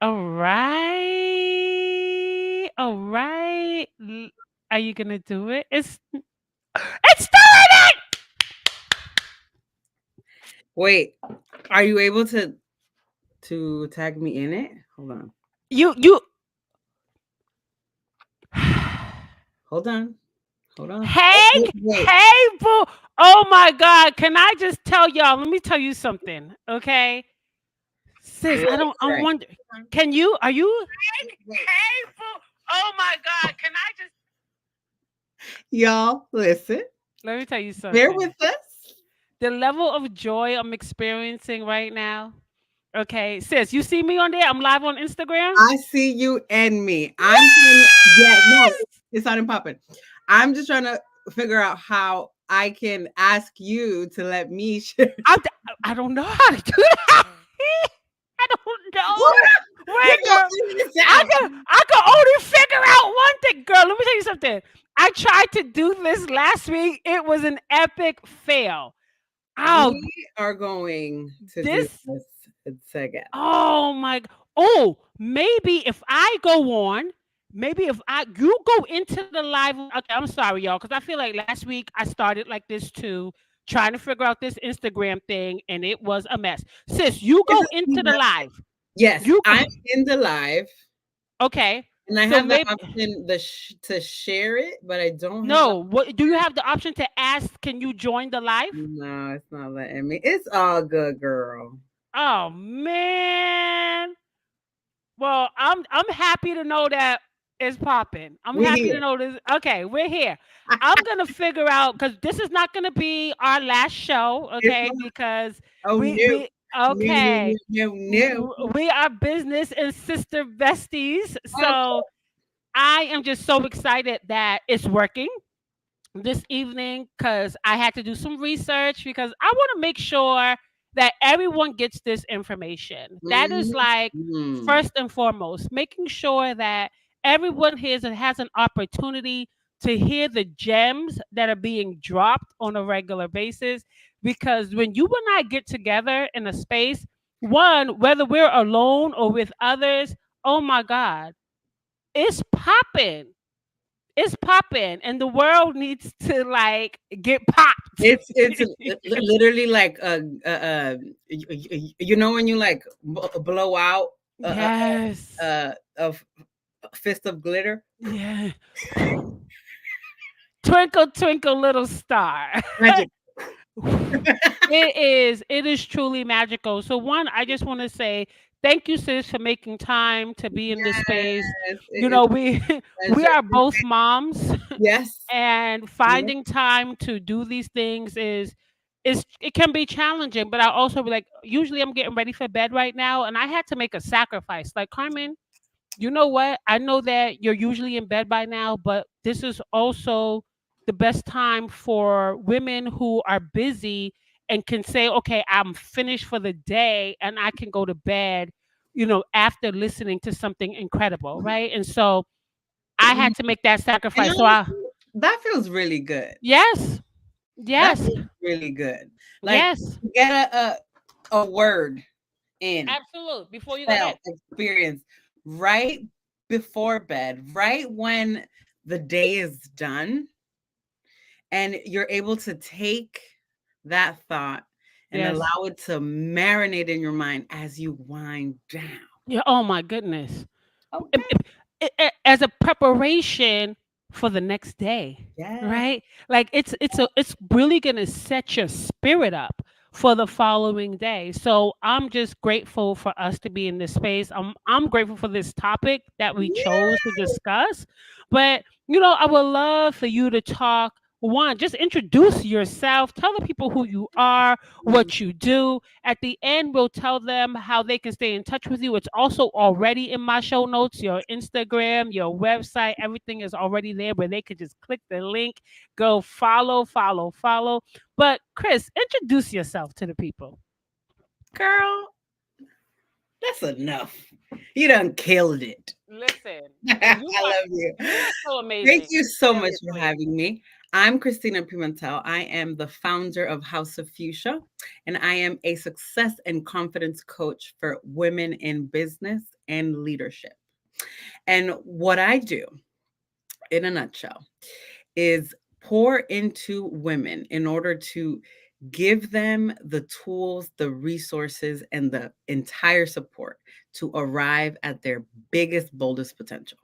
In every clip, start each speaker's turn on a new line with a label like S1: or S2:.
S1: All right. All right. Are you gonna do it? It's doing it.
S2: Wait, are you able to tag me in it? Hold on.
S1: You.
S2: Hold on. Hold on. Oh,
S1: Hey,
S2: wait, wait.
S1: hey, boo. Oh my God. Can I just tell y'all? Let me tell you something. Okay. Sis,
S2: Wait,
S1: I'm
S2: right.
S1: wondering. Can you, are you? Hey, boo. Oh my God. Can I just,
S2: Y'all, listen.
S1: let me tell you
S2: Bear
S1: something.
S2: with us.
S1: The level of joy I'm experiencing right now. Okay. Sis, you see me on there? I'm live on Instagram.
S2: I see you and me. Yeah, no,
S1: Yes.
S2: it's not in popping. I'm just trying to figure out how I can ask you to let me share.
S1: I, I don't know how to do that. I don't
S2: Hold
S1: know.
S2: on. We're
S1: Wait,
S2: gonna
S1: girl.
S2: figure this out.
S1: I can only figure out one thing, girl. Let me tell you something. I tried to do this last week. It was an epic fail. Oh,
S2: We are going to do
S1: this.
S2: this together.
S1: Oh my. Oh, maybe if I go on, maybe if you go into the live. Okay, I'm sorry, y'all, because I feel like last week I started like this too, trying to figure out this Instagram thing, and it was a mess. Sis, you
S2: This
S1: go
S2: is
S1: into the live.
S2: yes,
S1: You go.
S2: I'm in the live
S1: Okay.
S2: and I
S1: So
S2: have the
S1: maybe
S2: option to share it, but I don't have the
S1: no. What do you have the option to ask? Can you join the live?
S2: no, it's not letting me. It's all good, girl.
S1: Oh man. Well, I'm happy to know that it's popping. I'm
S2: We
S1: happy
S2: here.
S1: to know this. Okay, we're here. I'm gonna figure out because this is not gonna be our last show.
S2: It's
S1: Okay,
S2: not,
S1: because
S2: oh no.
S1: we
S2: No, no, no,
S1: okay.
S2: no, no.
S1: We are business and sister besties.
S2: Okay.
S1: So I am just so excited that it's working this evening because I had to do some research because I want to make sure that everyone gets this information. That is like
S2: Mhm.
S1: first and foremost, making sure that everyone has an opportunity to hear the gems that are being dropped on a regular basis. Because when you and I get together in a space, one, whether we're alone or with others, oh my God, it's popping, it's popping and the world needs to like get popped.
S2: It's literally like you know when you like blow out
S1: Yes.
S2: a fist of glitter.
S1: Yeah. Twinkle twinkle little star.
S2: Magic.
S1: It is truly magical. So one, I just want to say thank you, sis, for making time to be in this space.
S2: Yes,
S1: You
S2: it is
S1: know,
S2: a
S1: we
S2: pleasure.
S1: are both moms,
S2: Yes.
S1: and
S2: Yes.
S1: finding time to do these things is it can be challenging. But I also be like, usually I'm getting ready for bed right now, and I had to make a sacrifice. Like Carmen, you know what? I know that you're usually in bed by now, but this is also the best time for women who are busy and can say, okay, I'm finished for the day and I can go to bed, after listening to something incredible, right? And so I
S2: Mhm.
S1: had to make that
S2: And
S1: sacrifice.
S2: honestly, that feels really good.
S1: Yes,
S2: That
S1: yes,
S2: feels really good. Like
S1: yes,
S2: to get a word in,
S1: absolutely. Before you go to bed.
S2: felt, experience right before bed, right when the day is done, and you're able to take that thought and
S1: Yes.
S2: allow it to marinate in your mind as you wind down.
S1: Yeah. Oh my goodness.
S2: Okay.
S1: As a preparation for the next day,
S2: Yes.
S1: right? Like it's really going to set your spirit up for the following day. So I'm just grateful for us to be in this space. I'm grateful for this topic that we chose to discuss. But I would love for you to talk. One, just introduce yourself. Tell the people who you are,
S2: Mm.
S1: what you do. At the end, we'll tell them how they can stay in touch with you. It's also already in my show notes, your Instagram, your website, everything is already there where they could just click the link, go follow, follow, follow. But Chris, introduce yourself to the people.
S2: Girl, that's enough. You done killed it.
S1: Listen,
S2: I love you.
S1: you are so
S2: Thank
S1: amazing.
S2: you so much for
S1: Seriously.
S2: having me. I'm Cristina Pimentel. I am the founder of House of Fuchsia, and I am a success and confidence coach for women in business and leadership. And what I do, in a nutshell, is pour into women in order to give them the tools, the resources, and the entire support to arrive at their biggest, boldest potential.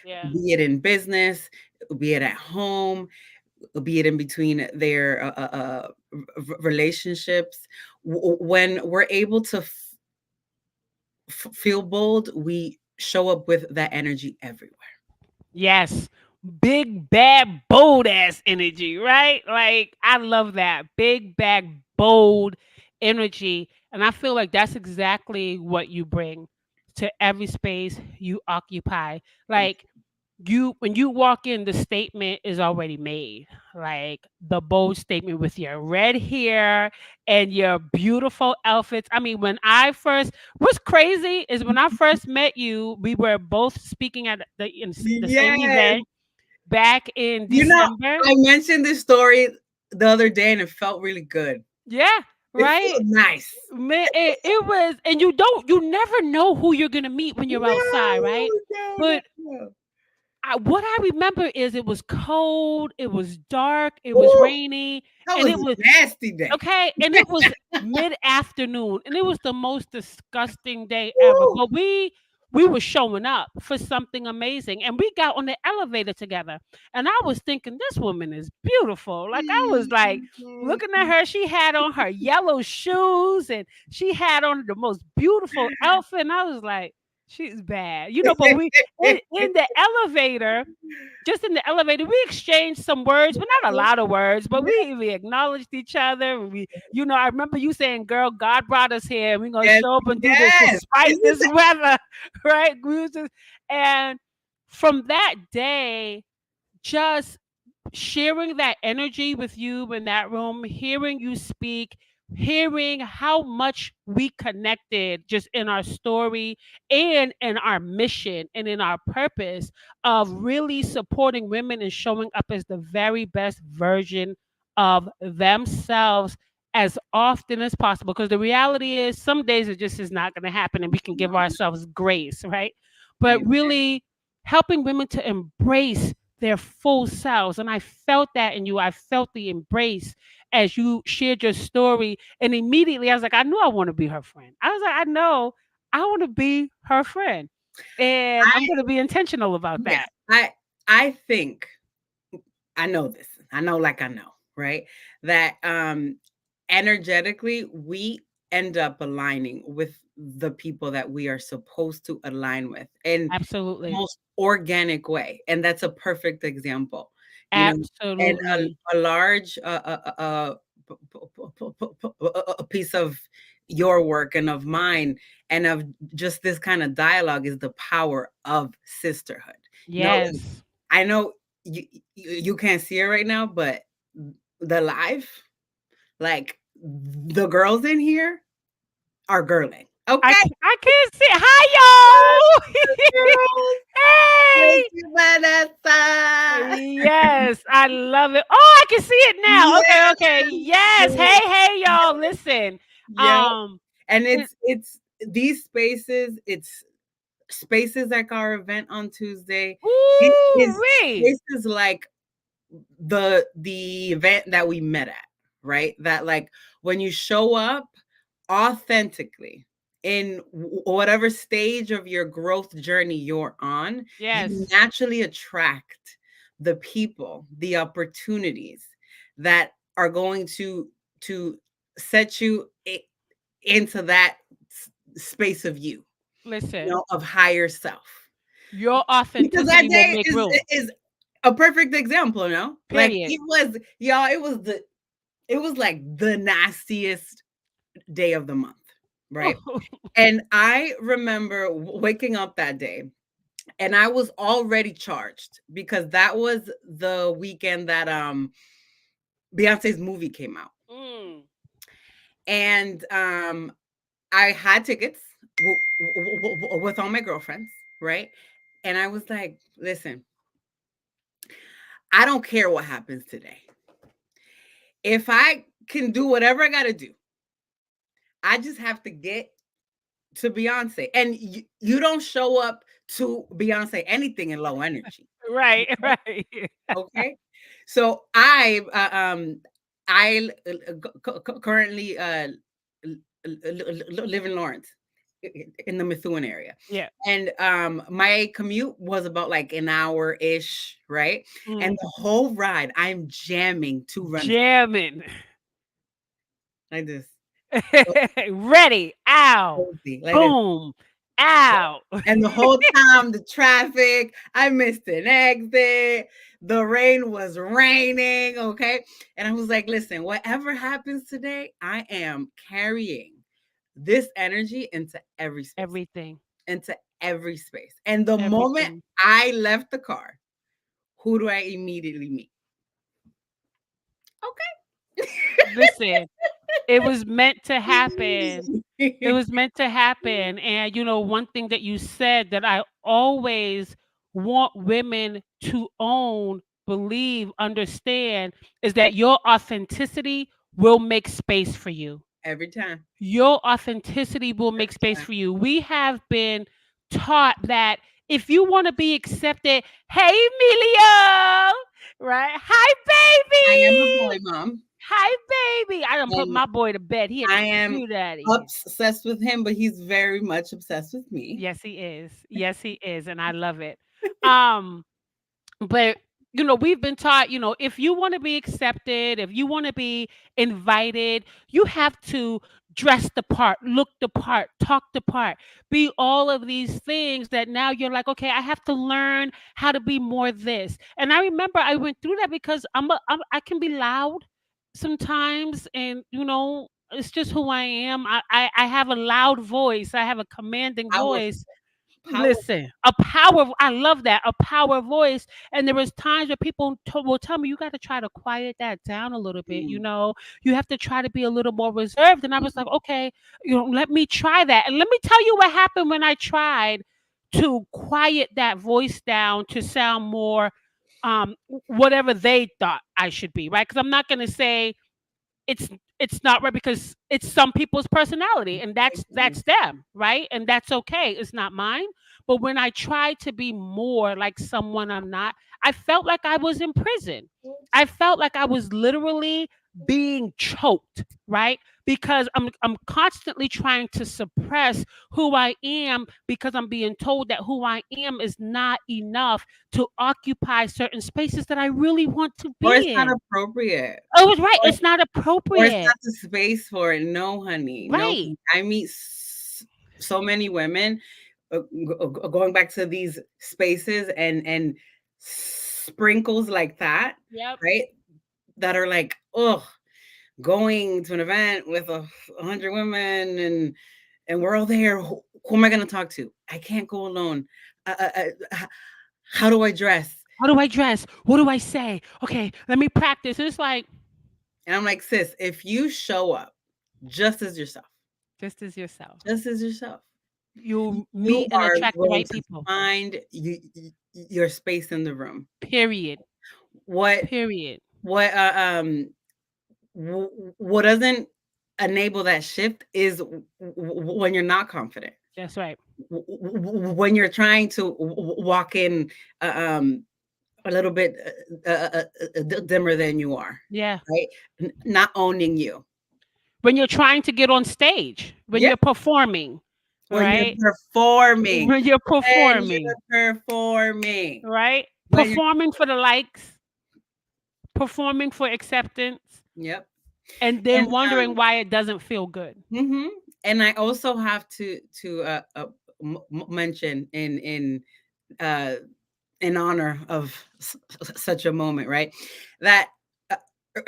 S1: Yeah.
S2: Be it in business, be it at home, be it in between their relationships. When we're able to feel bold, we show up with that energy everywhere.
S1: Yes. Big, bad, bold ass energy, right? Like, I love that. Big, bad, bold energy. And I feel like that's exactly what you bring to every space you occupy.
S2: Thank
S1: Like, when you walk in, the statement is already made. Like the bold statement with your red hair and your beautiful outfits. I mean, what's crazy is when I first met you, we were both speaking at the
S2: you.
S1: same
S2: Yes.
S1: event back in
S2: You know,
S1: December.
S2: I mentioned this story the other day and it felt really good.
S1: Yeah,
S2: It
S1: right.
S2: felt nice.
S1: Man, it was, and you never know who you're gonna meet when you're outside,
S2: No,
S1: right?
S2: no, no,
S1: But
S2: no.
S1: what I remember is it was cold, it was dark, it was
S2: Ooh,
S1: rainy,
S2: that
S1: and
S2: was
S1: it was
S2: a nasty day.
S1: okay, and it was mid-afternoon, and it was the most disgusting day ever.
S2: Ooh.
S1: But we were showing up for something amazing, and we got on the elevator together. And I was thinking, this woman is beautiful. Like I was like looking at her. She had on her yellow shoes, and she had on the most beautiful outfit. And I was like, she's bad, But we in the elevator, just in the elevator, we exchanged some words, but not a lot of words, but we acknowledged each other. And I remember you saying, "Girl, God brought us here, and we're gonna
S2: Yes,
S1: show up and do this
S2: yes.
S1: despite
S2: Isn't
S1: this
S2: that
S1: weather," right? And from that day, just sharing that energy with you in that room, hearing you speak, hearing how much we connected just in our story and in our mission and in our purpose of really supporting women and showing up as the very best version of themselves as often as possible. Because the reality is, some days it just is not going to happen and we can give ourselves grace, right? But
S2: Amen.
S1: really helping women to embrace their full selves. And I felt that in you. I felt the embrace as you shared your story. And immediately I was like, I knew I want to be her friend. I was like, I know I want to be her friend. And I'm
S2: I
S1: going to be intentional about
S2: yes,
S1: that.
S2: I think I know this. I know like I know, right? That energetically we end up aligning with the people that we are supposed to align with in the
S1: Absolutely.
S2: most organic way. And that's a perfect example, you know, and
S1: Absolutely.
S2: a large a piece of your work and of mine and of just this kind of dialogue is the power of sisterhood. You know,
S1: Yes.
S2: I know you can't see it right now, but the live, like the girls in here are girling. Okay,
S1: I can't see. Hi, y'all.
S2: girls, thank
S1: Hey.
S2: you, Vanessa.
S1: Yes, I love it. Oh, I can see it now. Okay,
S2: Yes,
S1: okay. Yes.
S2: yes,
S1: Hey, y'all. Listen.
S2: yeah.
S1: Um,
S2: And
S1: it,
S2: it's these spaces. It's spaces like our event on Tuesday. It
S1: ooh,
S2: is
S1: wee.
S2: spaces like the event that we met at, right? That like when you show up authentically in whatever stage of your growth journey you're on, you
S1: Yes.
S2: naturally attract the people, the opportunities that are going to set you into that space of you
S1: Listen,
S2: know, of higher self.
S1: your
S2: Because that
S1: authenticity will
S2: day
S1: make room.
S2: is a perfect example, you know? Like
S1: Period.
S2: it was y'all, it was like the nastiest day of the month, right? And I remember waking up that day and I was already charged because that was the weekend that Beyonce's movie came out.
S1: Mm.
S2: And I had tickets with all my girlfriends, right? And I was like, listen, I don't care what happens today. If I can do whatever I got to do, I just have to get to Beyonce. And you don't show up to Beyonce anything in low energy.
S1: Right,
S2: Okay.
S1: right.
S2: Okay. So I currently live in Lawrence, in the Methuen area.
S1: Yeah.
S2: And my commute was about like an hour ish, right? And
S1: Mm.
S2: the whole ride, I'm jamming to Run
S1: Jamming.
S2: like this.
S1: Ready. Ow.
S2: Crazy, like this.
S1: Boom. Ow.
S2: And the whole time, the traffic, I missed an exit. The rain was raining. Okay. And I was like, listen, whatever happens today, I am carrying this energy
S1: Everything.
S2: into every space. And the moment
S1: Everything.
S2: I left the car, who do I immediately meet? Okay.
S1: Listen, it was meant to happen. It
S2: Immediately.
S1: was meant to happen. And one thing that you said that I always want women to own, believe, understand is that your authenticity will make space for you.
S2: Every time.
S1: Your authenticity will make
S2: Every
S1: space
S2: time.
S1: for you. We have been taught that if you want to be accepted, hey Emilio, right? Hi
S2: I am a
S1: baby.
S2: boy mom.
S1: Hi baby. I done put
S2: And
S1: my boy to bed. He at the
S2: I am
S1: computer daddy.
S2: obsessed with him, but he's very much obsessed with me.
S1: Yes, he is. Yes, he is, and I love it. Um, but we've been taught, if you want to be accepted, if you want to be invited, you have to dress the part, look the part, talk the part, be all of these things that now you're like, okay, I have to learn how to be more this. And I remember I went through that because I can be loud sometimes, and it's just who I am. I have a loud voice. I have a commanding
S2: Powerful,
S1: voice.
S2: powerful.
S1: Listen, a power I love that, a power voice, and there was times where people will tell me, "You gotta try to quiet that down a little bit,
S2: Mm,
S1: you have to try to be a little more reserved," and I was
S2: mm.
S1: like, "Okay, let me try that." And let me tell you what happened when I tried to quiet that voice down to sound more, whatever they thought I should be, right? Because 'Cause I'm not gonna say it's it's not right because it's some people's personality and
S2: Exactly.
S1: that's them, right? And that's okay. It's not mine. But when I try to be more like someone I'm not, I felt like I was in prison. I felt like I was literally being choked, right? Because I'm constantly trying to suppress who I am because I'm being told that who I am is not enough to occupy certain spaces that I really want to
S2: Or it's
S1: be
S2: not
S1: in.
S2: appropriate.
S1: Oh, it's right.
S2: Or
S1: It's not
S2: or it's not
S1: appropriate.
S2: the space for it. No, honey. No,
S1: Right.
S2: honey. I meet so many women going back to these spaces and sprinkles like that,
S1: Yep.
S2: right? That are like, oh, going to an event with 100 women and we're all there. Who am I going to talk to? I can't go alone. How do I dress?
S1: How do I dress? What do I say? Okay, let me practice. And it's like
S2: And I'm like, sis, if you show up just as yourself,
S1: just as yourself.
S2: just as yourself,
S1: You
S2: you
S1: meet and
S2: are
S1: attract the
S2: going
S1: right
S2: to
S1: people.
S2: find your space in the room.
S1: Period.
S2: What
S1: Period.
S2: what what doesn't enable that shift is when you're not confident,
S1: That's right.
S2: when you're trying to walk in a little bit dimmer than you are,
S1: Yeah.
S2: right? Not owning you.
S1: When you're trying to get on stage, when
S2: Yeah,
S1: you're performing,
S2: when you're
S1: right?
S2: performing,
S1: When you're
S2: when
S1: performing,
S2: you're performing,
S1: right?
S2: when you're
S1: Performing for the likes, performing for acceptance,
S2: yep.
S1: and
S2: And
S1: then wondering why it doesn't feel good.
S2: mhm. And I also have to mention uh in honor of such a moment, right? That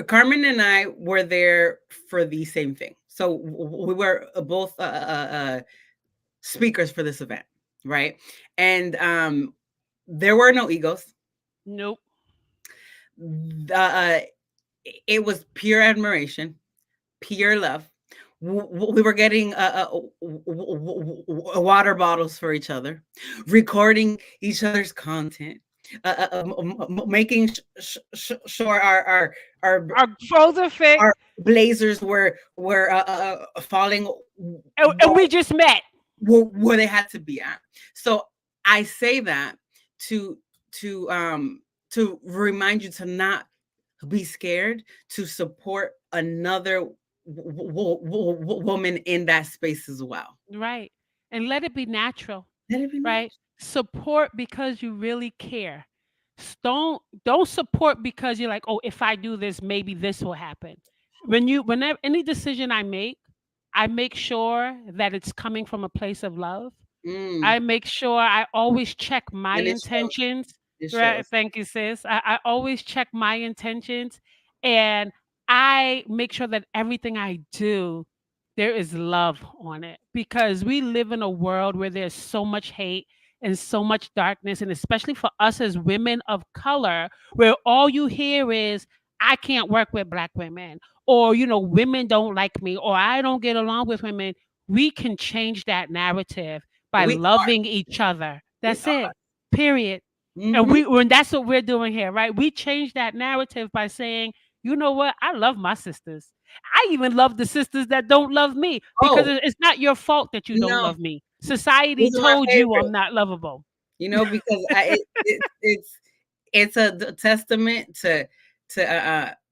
S2: Carmen and I were there for the same thing. So we were both speakers for this event, right? And there were no egos.
S1: Nope.
S2: Uh, it was pure admiration, pure love. We were getting water bottles for each other, recording each other's content. making sure our
S1: Our clothes are fit,
S2: our blazers were falling
S1: and we just met.
S2: where they had to be at. So I say that to to um to remind you to not be scared to support another woman in that space as well.
S1: Right. And let it be natural,
S2: Let it be
S1: right?
S2: nice.
S1: Support because you really care. Don't support because you're like, "Oh, if I do this, maybe this will happen." Whenever any decision I make sure that it's coming from a place of love.
S2: Mm,
S1: I make sure I always check my
S2: and it shows.
S1: intentions.
S2: It
S1: Right.
S2: shows.
S1: Thank you, sis. I always check my intentions, and I make sure that everything I do, there is love on it, because we live in a world where there's so much hate and so much darkness. And especially for us as women of color, where all you hear is, I can't work with black women, or, women don't like me, or I don't get along with women. We can change that narrative by
S2: We
S1: loving each other.
S2: we
S1: That's
S2: are.
S1: it. Period. And
S2: Mm-hmm.
S1: when that's what we're doing here, right? We change that narrative by saying, you know what? I love my sisters. I even love the sisters that don't love me, because
S2: Oh
S1: it's not your fault that you don't
S2: no,
S1: love me. Society
S2: these are my
S1: told you I'm
S2: favorite.
S1: not lovable.
S2: Because it's a testament to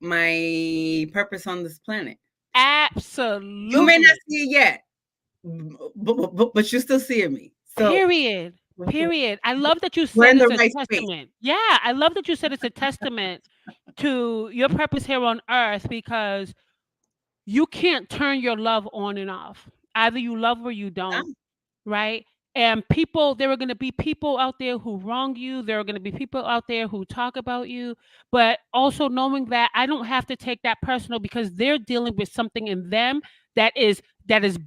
S2: my purpose on this planet. You may not
S1: Absolutely.
S2: see it yet, but you're still seeing me. So
S1: Period. Period. I love that you
S2: we're
S1: said
S2: in the
S1: it's a
S2: right space.
S1: testament. Yeah, I love that you said it's a testament to your purpose here on earth, because you can't turn your love on and off. Either you love or you don't,
S2: Nah.
S1: right? And there are going to be people out there who wrong you. There are going to be people out there who talk about you, but also knowing that I don't have to take that personal, because they're dealing with something in them that is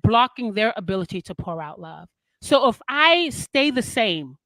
S1: blocking their ability to pour out love. So if I stay the same,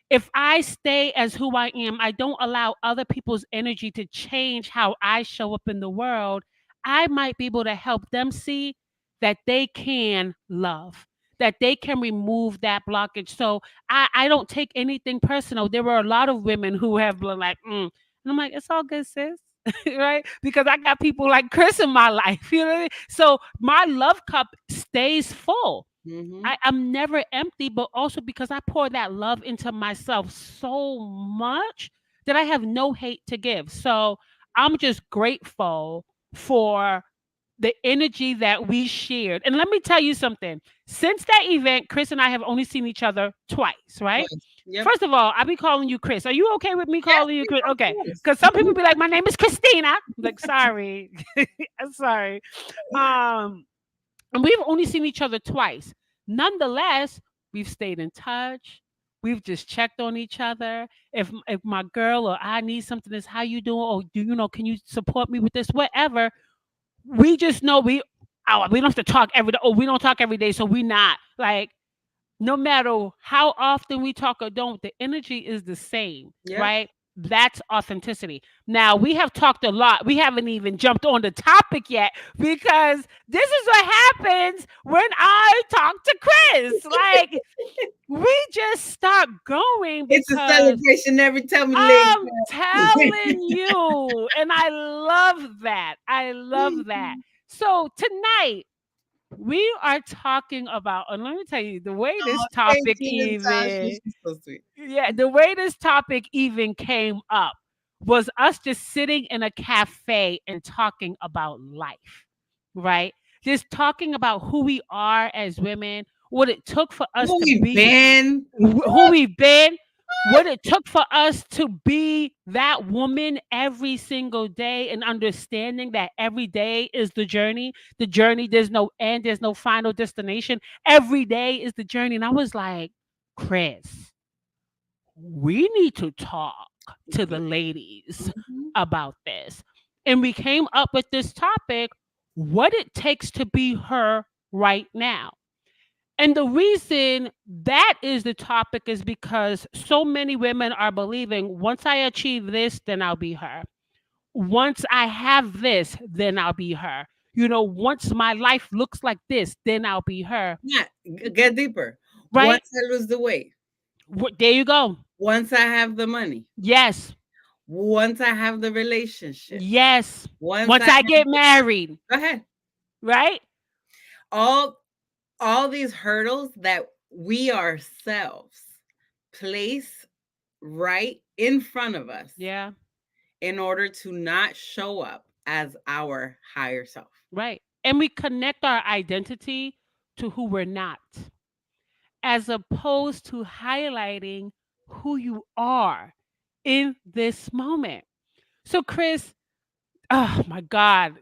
S1: if I stay as who I am, I don't allow other people's energy to change how I show up in the world, I might be able to help them see that they can love, that they can remove that blockage. So I don't take anything personal. There were a lot of women who have been like, and I'm like, it's all good, sis. Right? Because I got people like Chris in my life. You know what I mean? So my love cup stays full.
S2: Mm-hmm.
S1: I'm never empty, but also because I pour that love into myself so much that I have no hate to give. So I'm just grateful for the energy that we shared. And let me tell you something. Since that event, Chris and I have only seen each other twice, right?
S2: Twice. Yep.
S1: First of all, I be calling you Chris. Are you okay with me
S2: Yes,
S1: calling you
S2: yes,
S1: Chris?
S2: of
S1: Okay.
S2: course.
S1: Because some people be like, my name is Christina. I'm like, sorry. I'm sorry. Um, and we've only seen each other twice. Nonetheless, we've stayed in touch. We've just checked on each other. If my girl or I need something, is how you doing? Or do you know? Can you support me with this? Whatever. We just know we don't have to talk every day. Oh, we don't talk every day, so we not like, no matter how often we talk or don't, the energy is the same,
S2: Yep.
S1: right? That's authenticity. Now, we have talked a lot. We haven't even jumped on the topic yet, because this is what happens when I talk to Chris. Like, we just start going
S2: It's a
S1: because
S2: celebration every time we link
S1: I'm telling you. And I love that. I love that.
S2: up.
S1: So, tonight, we are talking about, and let me tell you, the way
S2: Oh,
S1: this
S2: thank
S1: topic
S2: you, Natasha.
S1: even,
S2: She's so sweet.
S1: yeah, the way this topic even came up was us just sitting in a cafe and talking about life, right? Just talking about who we are as women, what it took for us
S2: Who
S1: to
S2: we
S1: be
S2: been?
S1: who we've been, what it took for us to be that woman every single day, and understanding that every day is the journey. The journey, there's no end, there's no final destination. Every day is the journey. And I was like, Chris, we need to talk to the ladies
S2: Mhm.
S1: about this. And we came up with this topic, what it takes to be her right now. And the reason that is the topic is because so many women are believing, once I achieve this, then I'll be her. Once I have this, then I'll be her. Once my life looks like this, then I'll be her.
S2: Yeah, get deeper.
S1: Right?
S2: Once I lose the weight,
S1: There you go.
S2: once I have the money,
S1: Yes.
S2: once I have the relationship,
S1: Yes.
S2: once
S1: Once
S2: I
S1: I get married,
S2: go ahead.
S1: right?
S2: All all these hurdles that we ourselves place right in front of us
S1: Yeah.
S2: in order to not show up as our higher self.
S1: Right. And we connect our identity to who we're not, as opposed to highlighting who you are in this moment. So, Chris, oh my God,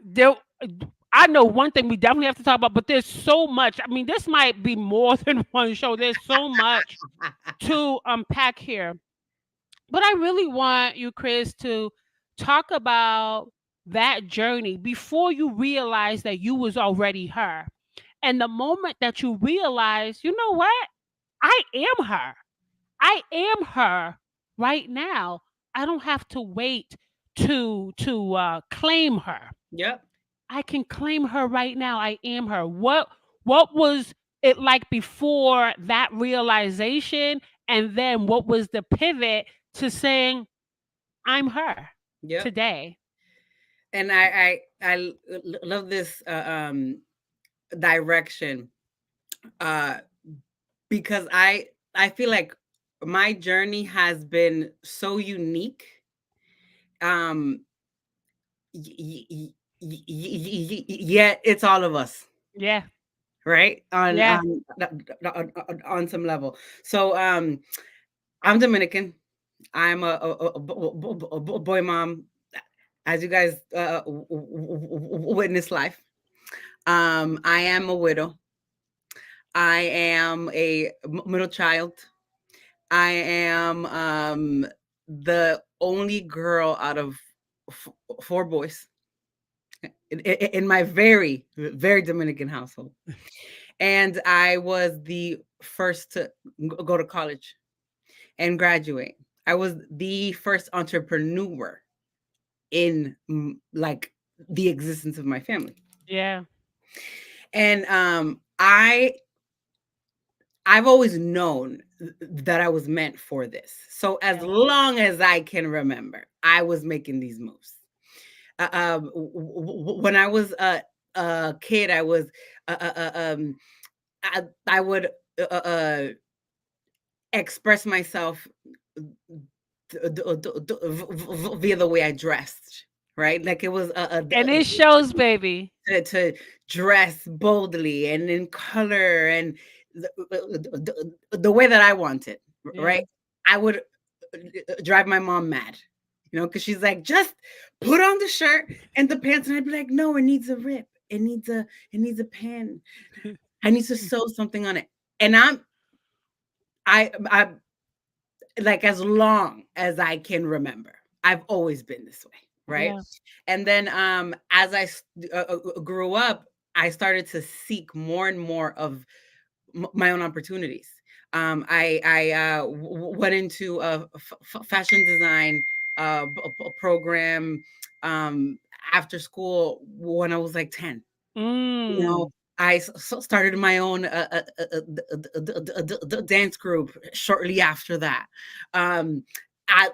S1: I know one thing we definitely have to talk about, but there's so much. I mean, this might be more than one show. There's so much to unpack here. But I really want you, Chris, to talk about that journey before you realize that you was already her. And the moment that you realize, you know what? I am her. I am her right now. I don't have to wait to claim her.
S2: Yep.
S1: I can claim her right now. I am her. What was it like before that realization, and then what was the pivot to saying I'm her
S2: Yep.
S1: today?
S2: And love this direction uh because I feel like my journey has been so unique. Um yet it's all of us,
S1: Yeah.
S2: right?
S1: Yeah.
S2: On some level. So I'm Dominican. I'm a boy mom, as you guys witness life. I am a widow. I am a middle child. I am the only girl out of four boys in my very Dominican household. And I was the first to go to college and graduate. I was the first entrepreneur in like the existence of my family.
S1: Yeah.
S2: And I've always known that I was meant for this. So as
S1: Yeah.
S2: long as I can remember, I was making these moves. When I was a kid, I was I would express myself via the way I dressed, right? Like it was
S1: And it shows, baby.
S2: to dress boldly and in color and the way that I wanted,
S1: Yeah.
S2: right? I would drive my mom mad, because she's like, just put on the shirt and the pants, and I'd be like, no, it needs a rip, it needs a pen, I need to sew something on it, and I like as long as I can remember, I've always been this way, right?
S1: Yeah.
S2: And then as I grew up, I started to seek more and more of my own opportunities. I went into a fashion design program after school when I was like 10. You know,
S1: Mm.
S2: started my own dance group shortly after that. Um, I,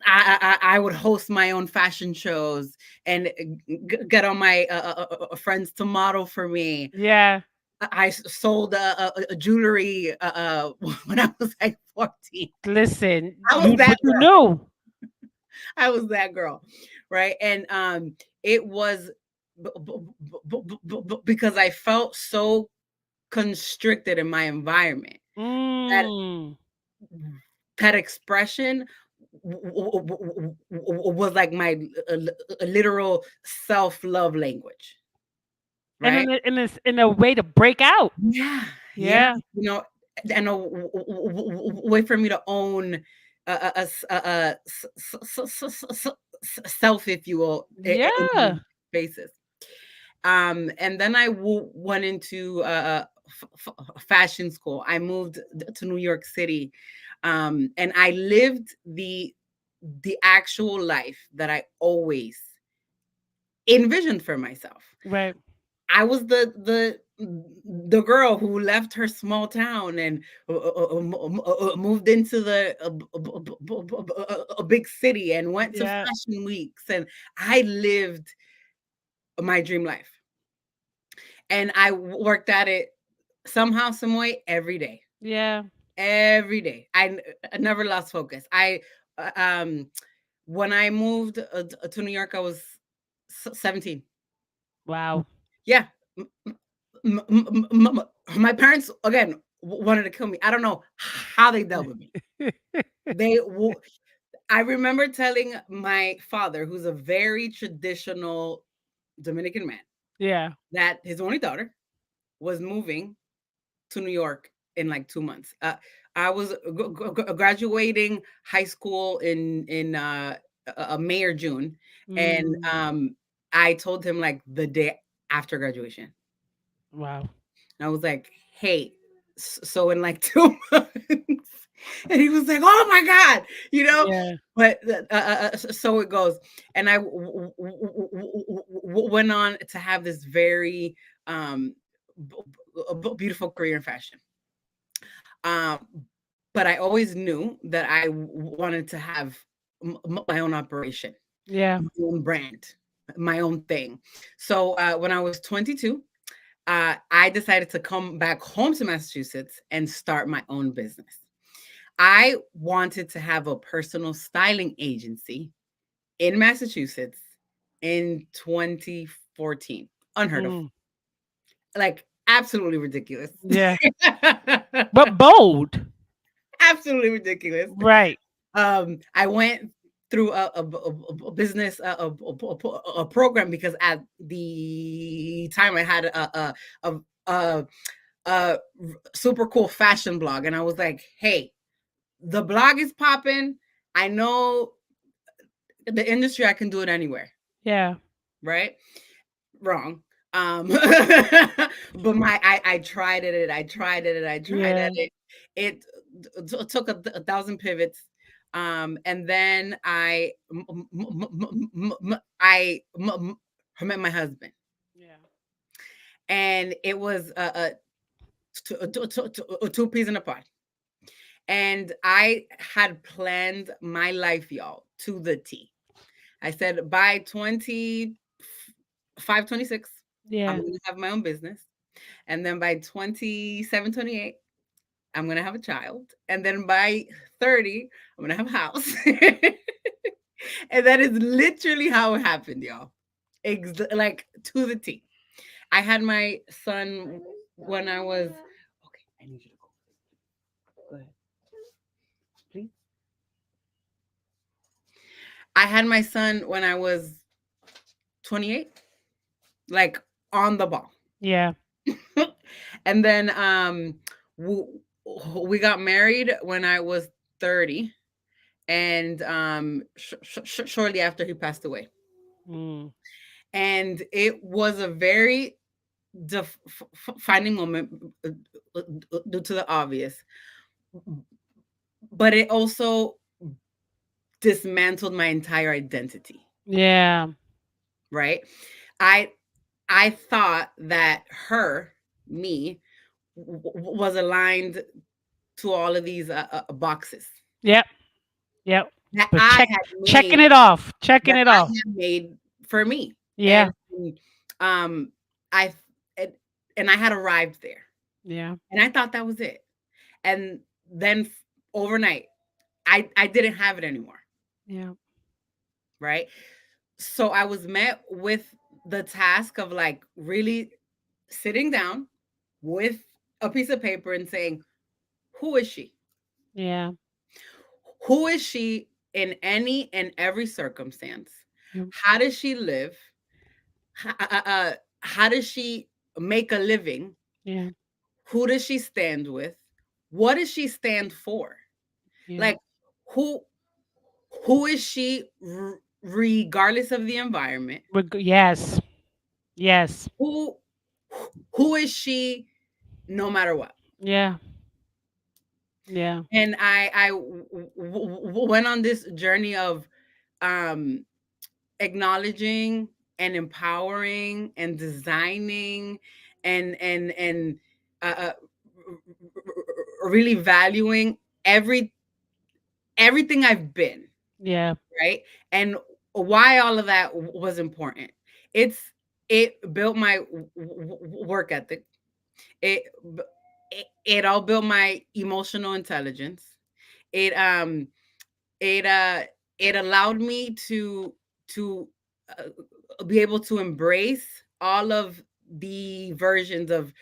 S2: I would host my own fashion shows and get all my friends to model for me.
S1: Yeah.
S2: I sold jewelry when I was like 14.
S1: Listen,
S2: I was that
S1: but you
S2: girl.
S1: knew.
S2: I was that girl, right? And it was because I felt so constricted in my environment that
S1: Mm.
S2: that expression was like my literal self-love language,
S1: And
S2: right?
S1: in a way to break out.
S2: Yeah, yeah,
S1: Yeah.
S2: you know, and a way for me to own self, if you will, in
S1: Yeah.
S2: these spaces. And then I went into fashion school. I moved to New York City, and I lived the actual life that I always envisioned for myself.
S1: Right.
S2: I was the the girl who left her small town and moved into the a big city and went to
S1: Yeah.
S2: fashion weeks, and I lived my dream life, and I worked at it somehow, some way, every day.
S1: Yeah.
S2: Every day. I never lost focus. Uh, um, when I moved to New York, I was 17.
S1: Wow.
S2: Yeah. M- m- m- m- my parents, again, wanted to kill me. I don't know how they dealt with me. They, I remember telling my father, who's a very traditional Dominican man,
S1: Yeah.
S2: that his only daughter was moving to New York in like 2 months. I was graduating high school in May or June, and
S1: Mm.
S2: I told him like the day after graduation.
S1: Wow.
S2: And I was like, "Hey, so in like 2 months," and he was like, "Oh my god," you know.
S1: Yeah.
S2: But so it goes, and I went on to have this very beautiful career in fashion. Um, but I always knew that I wanted to have my own operation,
S1: Yeah.
S2: my own brand, my own thing. So when I was 22, I decided to come back home to Massachusetts and start my own business. I wanted to have a personal styling agency in Massachusetts in 2014. Unheard of.
S1: Mm.
S2: Like, absolutely ridiculous.
S1: Yeah. But bold.
S2: Absolutely ridiculous.
S1: Right.
S2: I went through a business a program because at the time I had a, a, a super cool fashion blog, and I was like, "Hey, the blog is popping. I know the industry. I can do it anywhere,
S1: Yeah.
S2: right?" Wrong. But I tried it. I tried it. I tried
S1: Yeah.
S2: at it. It took a thousand pivots. And then met my husband,
S1: Yeah.
S2: and it was a two peas in a pod. And I had planned my life, y'all, to the T. I said by 25, 26, I'm
S1: Yeah.
S2: going to have my own business. And then by 27, 28, I'm going to have a child. And then by 30, I'm going to have a house. And that is literally how it happened, y'all. Like to the T. I had my son when I was, okay, I need you to go. Go ahead, please. I had my son when I was 28, like on the ball.
S1: Yeah.
S2: And then we, we got married when I was 30, and shortly after he passed away.
S1: Mm.
S2: And it was a very defining moment due to the obvious, but it also dismantled my entire identity,
S1: Yeah.
S2: right? I i thought that me was aligned to all of these boxes
S1: Yep. Yep.
S2: that
S1: But
S2: I had
S1: checking
S2: made,
S1: it off. Checking
S2: that
S1: it
S2: I
S1: off.
S2: had made for me.
S1: Yeah.
S2: And um I and, and I had arrived there.
S1: Yeah.
S2: And I thought that was it. And then overnight, I didn't have it anymore,
S1: Yeah.
S2: right? So I was met with the task of like really sitting down with a piece of paper and saying, who is she?
S1: Yeah.
S2: Who is she in any and every circumstance?
S1: Yep.
S2: How does she live? How does she make a living?
S1: Yeah.
S2: Who does she stand with? What does she stand for?
S1: Yeah.
S2: Like, who who is she regardless of the environment?
S1: Yes. Yes.
S2: Who who is she no matter what?
S1: Yeah. Yeah.
S2: And went on this journey of um acknowledging and empowering and designing and uh, really valuing everything I've been,
S1: Yeah.
S2: right? And why all of that was important. It's it built my work ethic. It it all built my emotional intelligence. It it uh it allowed me to be able to embrace all of the versions of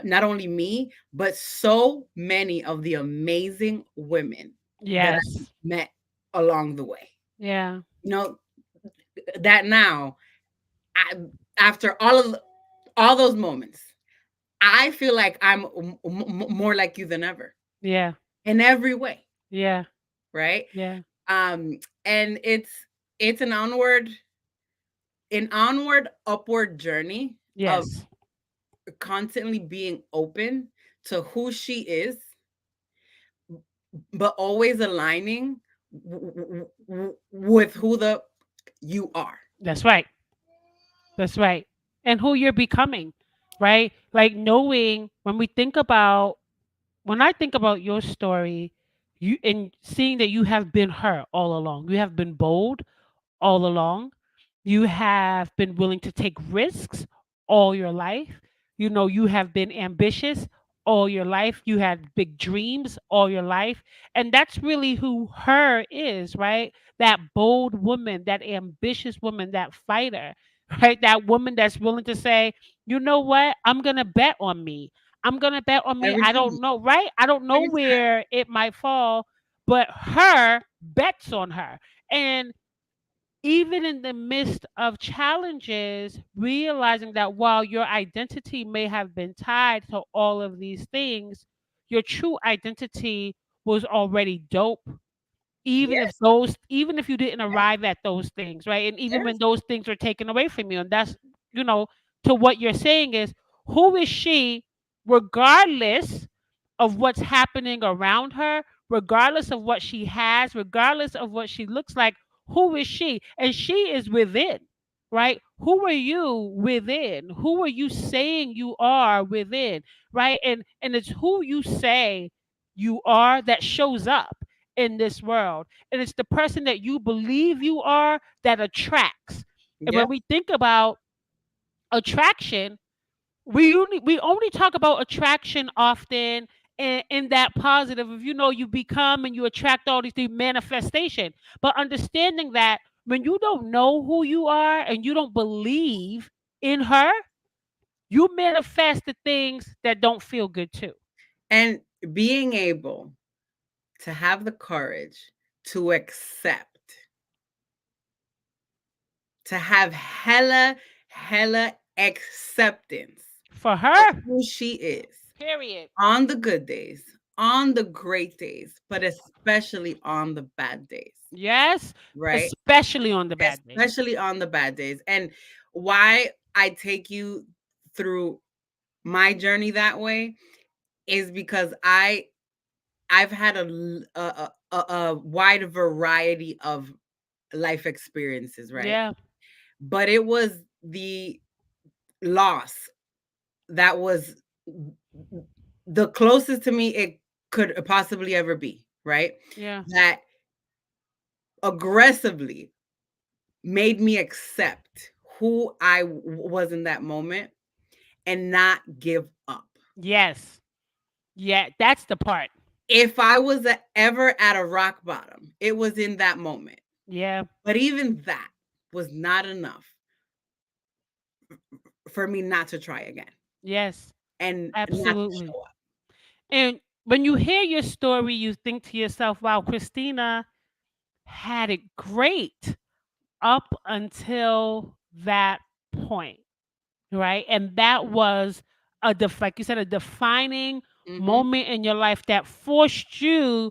S2: not only me but so many of the amazing women that I
S1: Yes.
S2: met along the way.
S1: Yeah.
S2: You know that now, I, after all those moments, I feel like I'm more like you than ever
S1: Yeah.
S2: in every way,
S1: Yeah.
S2: right?
S1: Yeah.
S2: And it's an onward upward journey of
S1: Yes.
S2: constantly being open to who she is, but always aligning with who the you are.
S1: That's right. That's right. And who you're becoming, right? Like knowing when I think about your story, you and seeing that you have been her all along. You have been bold all along. You have been willing to take risks all your life. You know, you have been ambitious all your life. You had big dreams all your life. And that's really who her is, right? That bold woman, that ambitious woman, that fighter, right? That woman that's willing to say, you know what? I'm going to bet on me. I'm going to bet on me.
S2: Every
S1: I
S2: time,
S1: don't know, right? I don't know
S2: every time.
S1: where it might fall, but her bets on her. And even in the midst of challenges, realizing that while your identity may have been tied to all of these things, your true identity was already dope.
S2: Yes,
S1: Even if you didn't
S2: yes,
S1: arrive at those things, right? And even when
S2: yes.
S1: those things were taken away from you, and that's, you know, to what you're saying is, who is she, regardless of what's happening around her, regardless of what she has, regardless of what she looks like, who is she? And she is within, right? Who are you within? Who are you saying you are within, right? And it's who you say you are that shows up in this world. And it's the person that you believe you are that attracts. And when
S2: Yep.
S1: we think about attraction, we only talk about attraction often in that positive of, you know, you become and you attract all these things, manifestation. But understanding that when you don't know who you are and you don't believe in her, you manifest the things that don't feel good too.
S2: And being able to have the courage to accept, to have hella acceptance
S1: For
S2: of
S1: her,
S2: who she is
S1: period.
S2: on the good days, on the great days, but especially on the bad days,
S1: Yes,
S2: right?
S1: especially on the bad days.
S2: Especially on the bad days. And why I take you through my journey that way is because I've had a wide variety of life experiences, right?
S1: Yeah,
S2: But it was the loss that was the closest to me it could possibly ever be, right?
S1: yeah,
S2: That aggressively made me accept who I was in that moment and not give up.
S1: yes, yeah, that's the part.
S2: If I was ever at a rock bottom, it was in that moment.
S1: Yeah,
S2: But even that was not enough for me not to try again
S1: yes,
S2: and not to
S1: absolutely.
S2: show up.
S1: And when you hear your story, you think to yourself, wow, Christina had it great up until that point, right? And that was like you said, a defining
S2: Mhm.
S1: moment in your life that forced you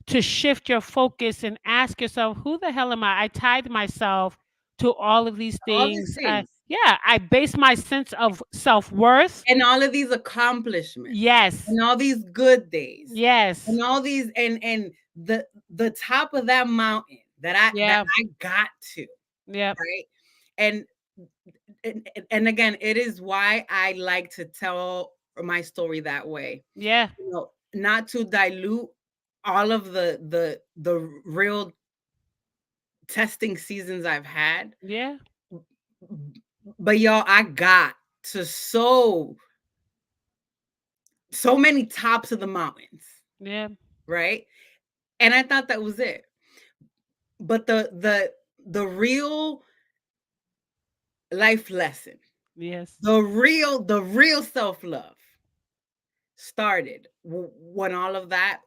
S1: to shift your focus and ask yourself, who the hell am I? I tied myself to all of these
S2: All these
S1: things.
S2: things
S1: Yeah, I base my sense of self worth.
S2: and all of these accomplishments
S1: Yes,
S2: and all these good days
S1: yes,
S2: and all these and the top of that mountain that
S1: yeah,
S2: I got to,
S1: yeah,
S2: right? And and again, it is why I like to tell my story that way.
S1: Yeah.
S2: You know, not to dilute all of the real testing seasons I've had,
S1: Yeah.
S2: but y'all, I got to so many tops of the mountains,
S1: Yeah.
S2: right? And I thought that was it. But the real life lesson,
S1: Yes.
S2: the real self-love started when all of that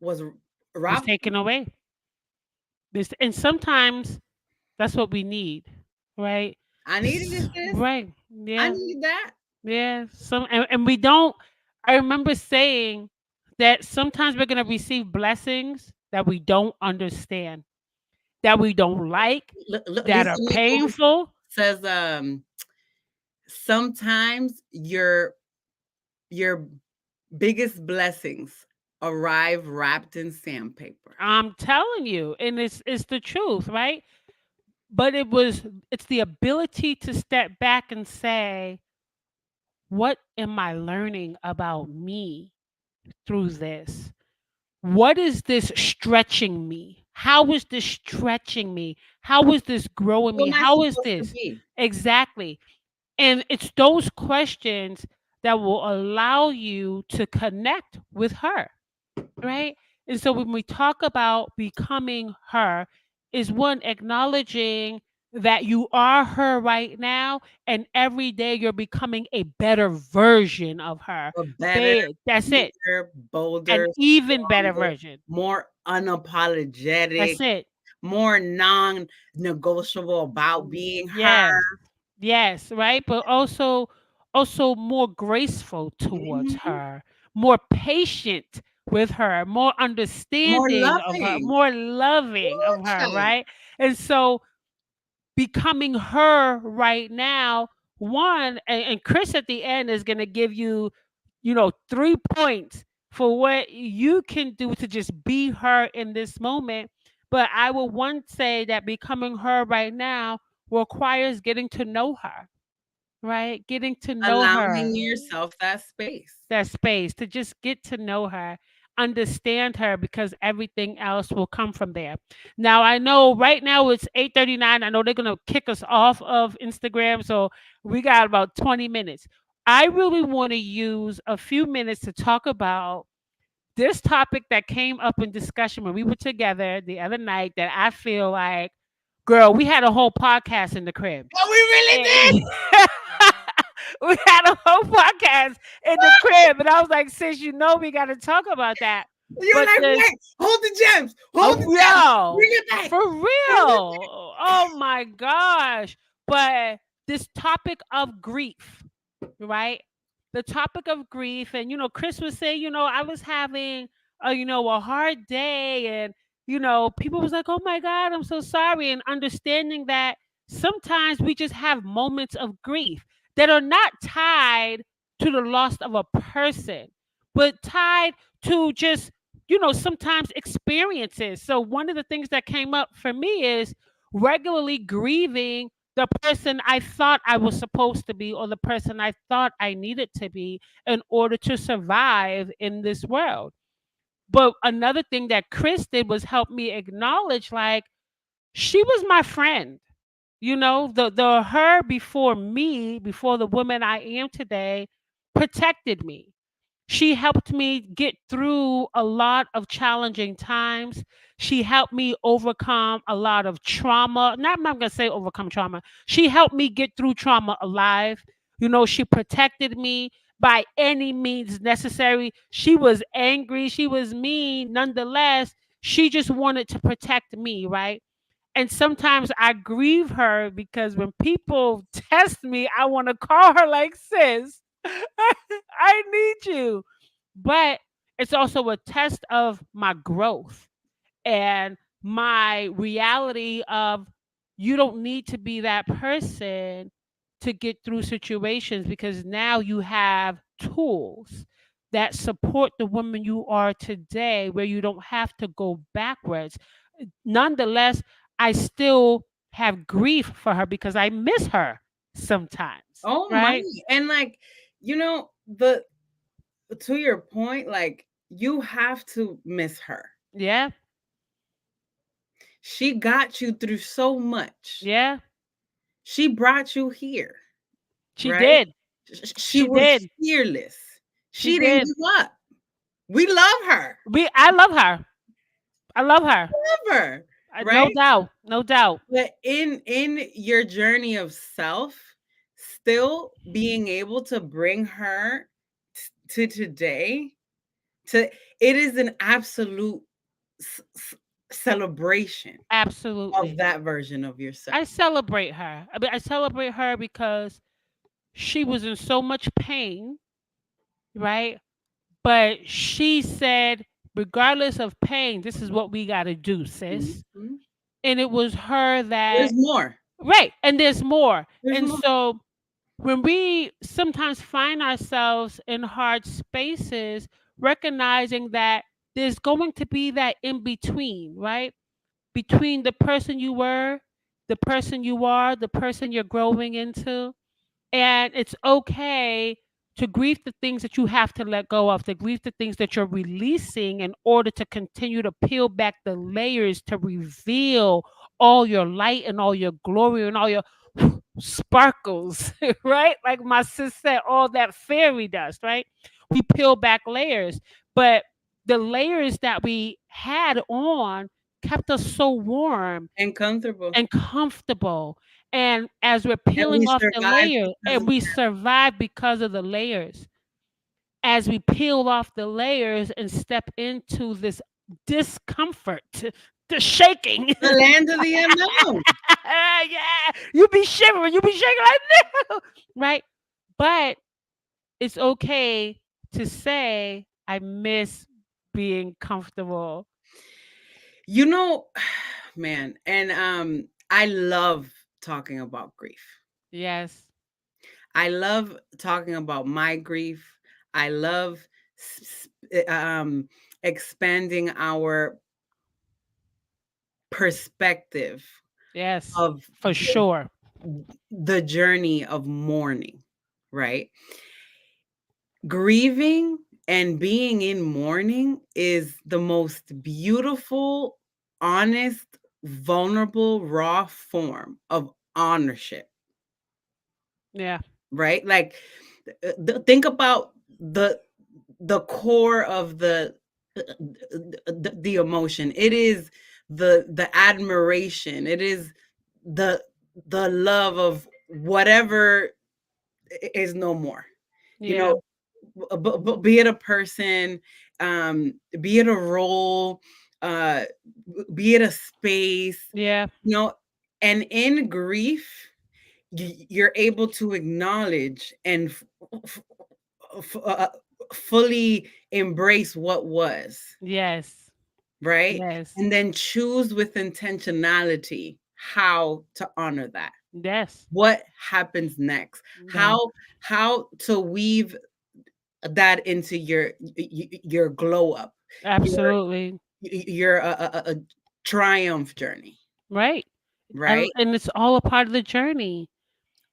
S2: was
S1: Was
S2: robbed from
S1: taken
S2: me.
S1: away. This, and sometimes that's what we need, right?
S2: I needed it, sis.
S1: Right.
S2: I
S1: Yeah.
S2: needed that.
S1: Yeah. And we don't. I remember saying that sometimes we're gonna receive blessings that we don't understand, that we don't like, that are
S2: Lisa Nichols
S1: painful.
S2: says, sometimes your biggest blessings arrive wrapped in sandpaper.
S1: I'm telling you, and it's the truth, right? But it's the ability to step back and say, what am I learning about me through this? What is this stretching me? How is this stretching me? How is this growing
S2: Who
S1: me?
S2: am I
S1: How is
S2: supposed to
S1: this?
S2: be?
S1: Exactly. And it's those questions that will allow you to connect with her, right? And so when we talk about becoming her, is one acknowledging that you are her right now, and every day you're becoming a better version of her.
S2: A better,
S1: Babe, that's it.
S2: bigger,
S1: An
S2: bolder,
S1: even better
S2: stronger,
S1: version.
S2: more unapologetic,
S1: That's it.
S2: more non-negotiable about being her.
S1: Yes. Yes, right? But also more graceful towards
S2: Mhm.
S1: her, more patient with her, more
S2: More
S1: understanding of her,
S2: loving.
S1: more loving of
S2: Ooh,
S1: her,
S2: child.
S1: right? And so becoming her right now, one, and Chris at the end is gonna give you, 3 points for what you can do to just be her in this moment. But I will one say that becoming her right now requires getting to know her, right? Getting to know
S2: Allowing
S1: her,
S2: yourself that space.
S1: that space to just get to know her, understand her, because everything else will come from there. Now I know right now it's 8:39. I know they're gonna kick us off of Instagram, so we got about 20 minutes. I really want to use a few minutes to talk about this topic that came up in discussion when we were together the other night, that I feel like, girl, we had a whole podcast in the crib.
S2: Oh, we really did.
S1: And we had a whole podcast in the crib, and I was like, sis, we got to talk about that.
S2: You're
S1: But
S2: like,
S1: this,
S2: wait, hold the gems, hold the gems,
S1: yo,
S2: bring it back,
S1: for
S2: bring it
S1: real, oh my gosh. But this topic of grief, right? The topic of grief, and Chris was saying, I was having a hard day, and people was like, oh my God, I'm so sorry, and understanding that sometimes we just have moments of grief that are not tied to the loss of a person, but tied to just sometimes experiences. So one of the things that came up for me is regularly grieving the person I thought I was supposed to be, or the person I thought I needed to be in order to survive in this world. But another thing that Chris did was help me acknowledge, like, she was my friend. The her before me, before the woman I am today, protected me. She helped me get through a lot of challenging times. She helped me overcome a lot of trauma. I'm not going to say overcome trauma. She helped me get through trauma alive. She protected me by any means necessary. She was angry. She was mean. Nonetheless, she just wanted to protect me, right? And sometimes I grieve her because when people test me, I want to call her like, sis, I need you. But it's also a test of my growth and my reality of, you don't need to be that person to get through situations, because now you have tools that support the woman you are today, where you don't have to go backwards. Nonetheless, I still have grief for her because I miss her. sometimes,
S2: Oh my.
S1: right?
S2: And like, the to your point, like you have to miss her.
S1: Yeah,
S2: She got you through so much.
S1: yeah,
S2: She brought you here,
S1: she
S2: right?
S1: did.
S2: She
S1: She
S2: was
S1: did.
S2: fearless.
S1: She
S2: She didn't
S1: did.
S2: give up. We love her.
S1: I love her. I love her.
S2: Love her,
S1: No
S2: right?
S1: doubt. No doubt.
S2: But in your journey of self, still being able to bring her to today, to it is an absolute s- s- celebration of
S1: Absolutely.
S2: that version of
S1: I
S2: yourself.
S1: celebrate her. I mean, I celebrate her because she was in so much pain, right? But she said, regardless of pain, this is what we got to do, sis.
S2: Mhm.
S1: And it was her
S2: There's
S1: that,
S2: more.
S1: right. And there's more.
S2: There's
S1: And
S2: more.
S1: so when we sometimes find ourselves in hard spaces, recognizing that there's going to be that in between, right? Between the person you were, the person you are, the person you're growing into. And it's okay to grieve the things that you have to let go of, to grieve the things that you're releasing in order to continue to peel back the layers to reveal all your light and all your glory and all your sparkles, right? Like my sis said, all that fairy dust, right? We peel back layers, but the layers that we had on kept us so warm
S2: And comfortable.
S1: and comfortable. And as we're
S2: And
S1: peeling
S2: we
S1: off the
S2: survived
S1: layer,
S2: because
S1: and
S2: of
S1: we survive because of the layers. As we peel off the layers and step into this discomfort, the shaking.
S2: the land of the unknown.
S1: Yeah, you be shivering, you be shaking like no, right? But it's okay to say, I miss being comfortable.
S2: You know, man, and I love talking about grief.
S1: Yes,
S2: I love talking about my grief. I love expanding our perspective
S1: yes,
S2: of
S1: for sure.
S2: the journey of mourning, right? Grieving and being in mourning is the most beautiful, honest, vulnerable, raw form of ownership,
S1: Yeah,
S2: right? Like think about the core of the emotion. It is the admiration. It is the the love of whatever is no more. You
S1: yeah,
S2: know, be it a person, be it a role, uh, be it a space,
S1: yeah,
S2: you know, and in grief, you're able to acknowledge and f- f- fully embrace what was,
S1: yes,
S2: right?
S1: yes,
S2: And then choose with intentionality how to honor that.
S1: yes,
S2: What happens next?
S1: yes,
S2: How to weave that into your glow up, your
S1: absolutely.
S2: your a triumph journey,
S1: Right.
S2: right?
S1: And it's all a part of the journey.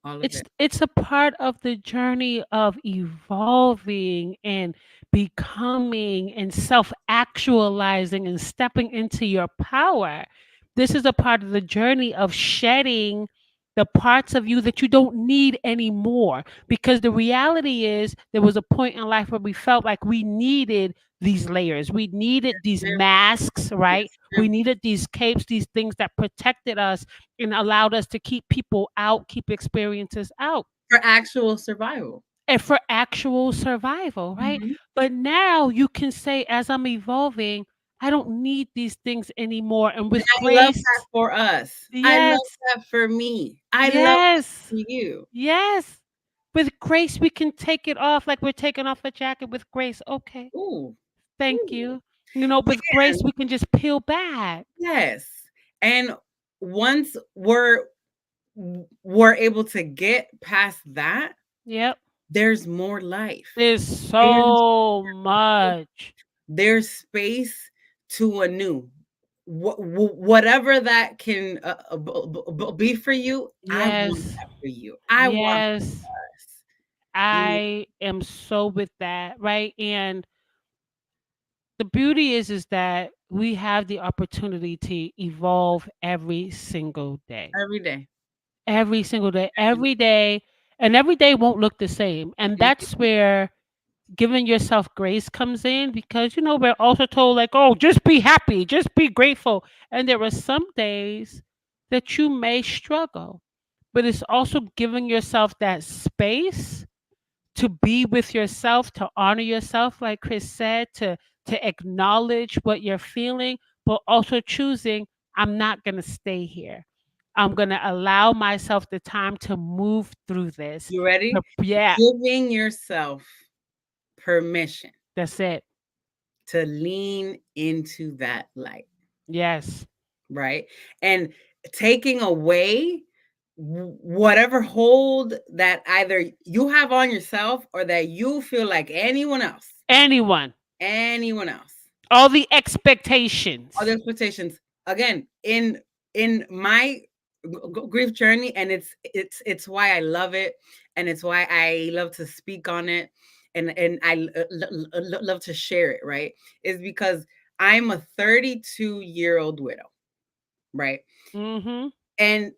S2: All of
S1: It's
S2: it.
S1: it's a part of the journey of evolving and becoming and self-actualizing and stepping into your power. This is a part of the journey of shedding the parts of you that you don't need anymore, because the reality is there was a point in life where we felt like we needed these layers. We needed these
S2: Ma'am.
S1: masks, right?
S2: Yes,
S1: We
S2: ma'am.
S1: needed these capes, these things that protected us and allowed us to keep people out, keep experiences out,
S2: For actual survival.
S1: and for actual survival, right?
S2: Mhm.
S1: But now you can say, as I'm evolving, I don't need these things anymore. And
S2: And
S1: with
S2: I love
S1: grace,
S2: that for us. I love
S1: yes,
S2: that for me. I love that
S1: yes,
S2: for you.
S1: yes. With grace, we can take it off like we're taking off a jacket with grace. Okay,
S2: Ooh,
S1: thank
S2: ooh.
S1: you. You know, with grace,
S2: And
S1: we can just peel back.
S2: yes. And once we're able to get past that,
S1: Yep.
S2: there's more life.
S1: There's
S2: There's
S1: so much.
S2: there's space to a new. whatever that can be for you, I want
S1: Yes.
S2: that for you. I want
S1: Yes.
S2: us. You know,
S1: I am so with that, right? And the beauty is that we have the opportunity to evolve every single day.
S2: every day.
S1: Every single day,
S2: Every
S1: every day, and every day won't look the same. And
S2: day.
S1: that's where giving yourself grace comes in because we're also told like, "Oh, just be happy, just be grateful." And there are some days that you may struggle, but it's also giving yourself that space to be with yourself, to honor yourself, like Chris said, to acknowledge what you're feeling, but also choosing, I'm not gonna stay here. I'm gonna allow myself the time to move through this.
S2: You ready?
S1: Yeah,
S2: Giving yourself permission
S1: that's it.
S2: to lean into that light,
S1: Yes.
S2: right? And taking away whatever hold that either you have on yourself or that you feel like
S1: Anyone.
S2: anyone else,
S1: All the
S2: all the
S1: expectations.
S2: expectations. Again, in my grief journey, and it's why I love it, and it's why I love to speak on it, and I love to share it. Right, is because I'm a 32-year-old widow, right,
S1: Mhm.
S2: and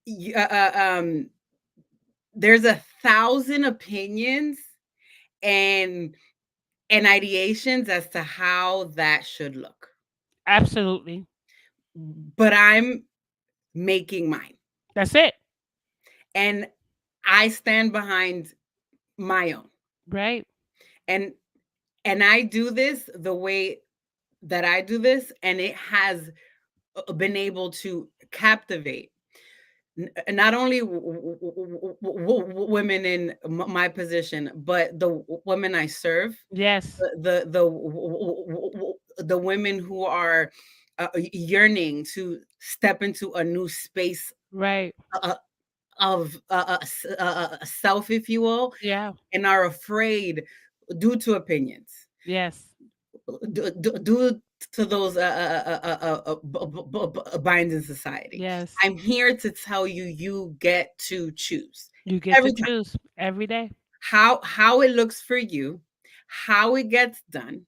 S2: y- uh, uh, um, there's 1,000 opinions and ideations as to how that should look,
S1: Absolutely.
S2: but I'm making mine,
S1: That's it.
S2: and I stand behind my own,
S1: Right?
S2: and I do this the way that I do this, and it has been able to captivate not only women in my position, but the women I serve,
S1: Yes.
S2: the women who are yearning to step into a new space
S1: Right.
S2: uh, of self, if you will,
S1: Yeah.
S2: and are afraid due to opinions,
S1: Yes.
S2: due to those binds in society.
S1: Yes.
S2: I'm here to tell you, you get to choose
S1: You get to
S2: every time
S1: choose every day.
S2: how it looks for you, how it gets done,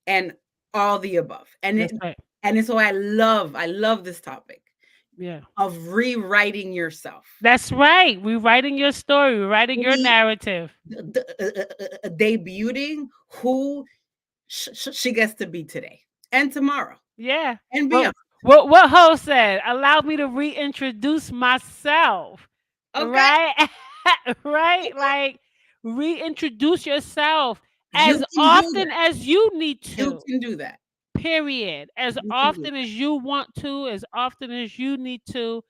S2: and all the above.
S1: That's right.
S2: And it's why I love this topic
S1: Yeah.
S2: of rewriting yourself.
S1: That's right. Rewriting your story, rewriting your
S2: Re-
S1: narrative.
S2: Debuting who she gets to be today and tomorrow
S1: Yeah.
S2: and
S1: Well,
S2: beyond.
S1: what host said, allow me to reintroduce myself.
S2: Okay,
S1: Right? Right? Like reintroduce yourself
S2: you
S1: as
S2: can do
S1: often
S2: that.
S1: as you need
S2: You
S1: to.
S2: can do that.
S1: Period. As
S2: You can do
S1: often as you want to, as often as you need to,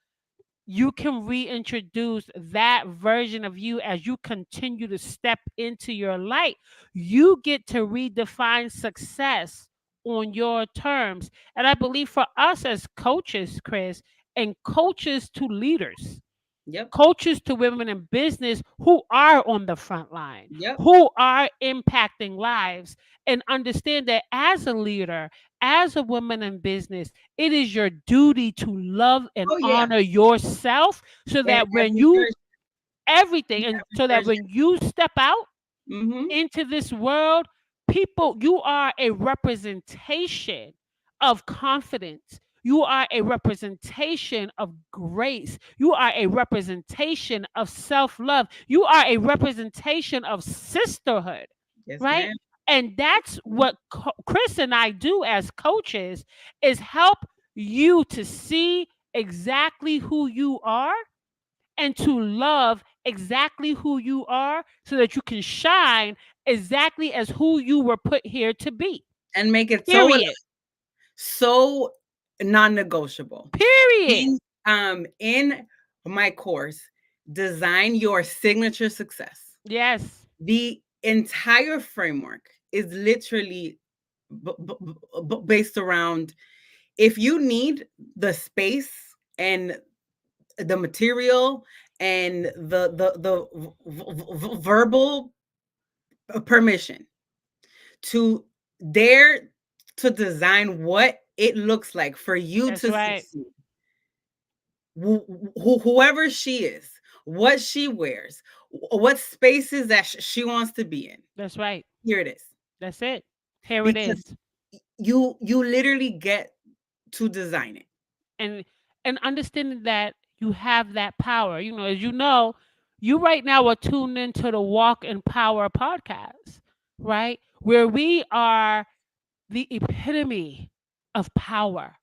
S1: you can reintroduce that version of you as you continue to step into your light. You get to redefine success on your terms. And I believe for us as coaches, Chris, and coaches to leaders,
S2: Yep.
S1: coaches to women in business who are on the front line,
S2: Yep.
S1: who are impacting lives, and understand that as a leader, as a woman in business, it is your duty to love and
S2: Oh yeah.
S1: honor yourself so
S2: And
S1: that when
S2: every
S1: you
S2: version,
S1: everything and
S2: every
S1: so that
S2: version.
S1: when you step out
S2: Mm-hmm.
S1: into this world, people, you are a representation of confidence. You are a representation of grace. You are a representation of self love. You are a representation of sisterhood,
S2: Yes,
S1: right?
S2: ma'am.
S1: And that's what Chris and I do as coaches is help you to see exactly who you are and to love exactly who you are so that you can shine exactly as who you were put here to be.
S2: And make it
S1: Period.
S2: so non-negotiable.
S1: Period.
S2: In my course, Design Your Signature Success.
S1: Yes.
S2: The entire framework is literally based around, if you need the space and the material and the verbal permission to dare to design what it looks like for you
S1: That's
S2: to
S1: right.
S2: succeed. Whoever she is, what she wears, what spaces that she wants to be in.
S1: That's right.
S2: Here it is.
S1: That's it. Here it
S2: Because
S1: is.
S2: you literally get to design it.
S1: And understanding that you have that power. You know, as you know, you right now are tuned into the Walk in Power podcast, right? Where we are the epitome of power,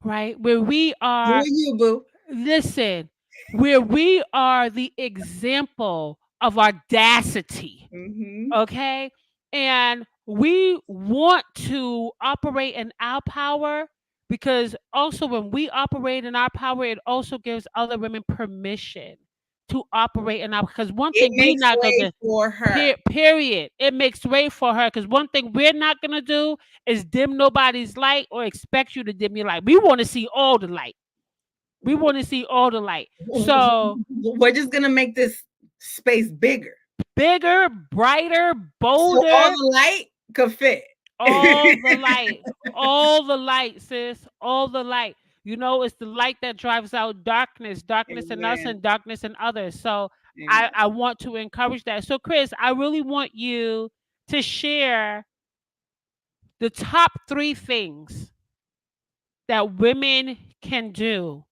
S1: right? Where we
S2: Do
S1: are,
S2: you, boo?
S1: listen, where we are the example of audacity,
S2: Hmm.
S1: okay? And we want to operate in our power because also when we operate in our power, it also gives other women permission to operate in our, because one
S2: It
S1: thing we're
S2: makes
S1: not going
S2: way
S1: to,
S2: for her.
S1: period. It makes way for her because one thing we're not going to do is dim nobody's light or expect you to dim your light. We want to see all the light. We want to see all the light. So
S2: We're just gonna make this space bigger
S1: bigger, brighter,
S2: so all
S1: bolder,
S2: the light could fit.
S1: all the light, all the light, sis, all the light. You know, it's the light that drives out darkness, darkness in us
S2: Amen.
S1: and darkness in others. So
S2: Amen.
S1: I want to encourage that. So, Chris, I really want you to share the top three things that women can do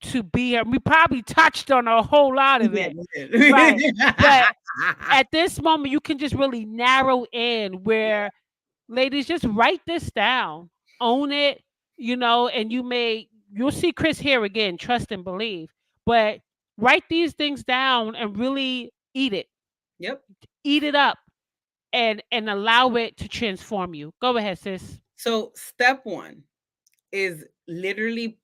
S1: to be here. We probably touched on a whole lot
S2: We
S1: of
S2: did,
S1: it,
S2: we
S1: right?
S2: did.
S1: But at this moment, you can just really narrow in
S2: Yeah.
S1: where, ladies, just write this down, own it, you know, and you'll see Chris here again, trust and believe. But write these things down and really
S2: Yep.
S1: eat it up, and allow it to transform you. Go ahead, sis.
S2: So step one is literally